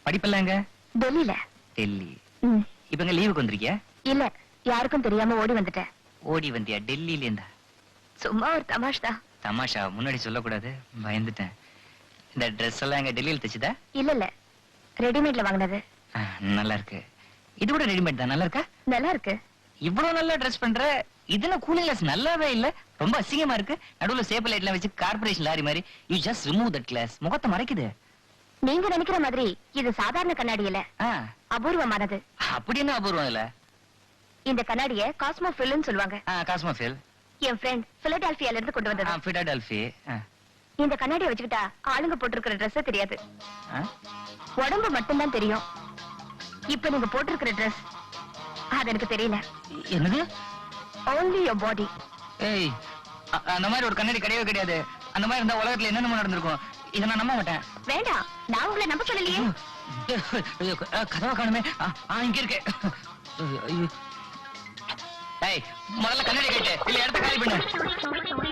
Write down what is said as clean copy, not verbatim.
படிப்பெல்லாம் எங்க? டெல்லியில. டெல்லி. ம். இப்ப எங்க லீவுக்கு வந்திருக்கியா? இல்ல, யாருக்கும் தெரியாம ஓடி வந்துட்டேன். ஓடி வந்தியா? டெல்லியில இருந்தா? சும்மா ஒரு தமாஷ்தா. தமாஷா முன்னாடி சொல்லக்கூடாது, பயந்துட்டேன். இந்த ட்ரெஸ் எல்லாம் எங்க டெல்லியில தச்சுதா? இல்ல இல்ல, ரெடிமேட்ல வாங்கினது. நல்லா இருக்கு. இது கூட ரெடிமேட் தான். நல்லா இருக்கா? நல்லா இருக்கு. இவ்வளவு நல்லா ட்ரெஸ் பண்ற. இதுல கூலிங் கிளாஸ் நல்லாவே இல்ல, ரொம்ப அசிங்கமா இருக்கு. நடுவுல சேப்பு லைட் எல்லாம் வச்சு கார்பரேஷன் லாரி மாதிரி. You just remove that glass. முகத்தை மறைக்குது. நீங்க நினைக்கிற மாதிரி இது சாதாரண கண்ணாடி இல்ல, அபூர்வமானது. அப்படி என்ன அபூர்வம் இல்ல? இந்த கண்ணாடிய காஸ்மோ ஃபில்னு சொல்லுவாங்க. காஸ்மோஃபில். என் ஃப்ரெண்ட் பிலடெல்பியால இருந்து கொண்டு வந்தது. பிலடெல்பி. இந்த கண்ணாடியை வச்சுக்கிட்டா ஆளுங்க போட்டிருக்கிற ட்ரெஸ் தெரியாது, உடம்பு மட்டும்தான் தெரியும். இப்ப நீங்க போட்டிருக்கிற ட்ரெஸ் அது எனக்கு தெரியல. என்னது? only your body. ஏய், அந்த மாதிரி ஒரு கண்ணாடி கிடையவே கிடையாது. அந்த மாதிரி இருந்தா உலகத்துல என்னென்ன நடந்திருக்கும். இதை நான் நம்ப மாட்டேன். வேண்டாம், நான் உங்களை நம்ப சொல்லலையே. கதவை காணுமே. இங்க இருக்கு. ஏய், முதல்ல கண்ணாடி கேட்டு இல்ல இடத்த காலி பண்ணு.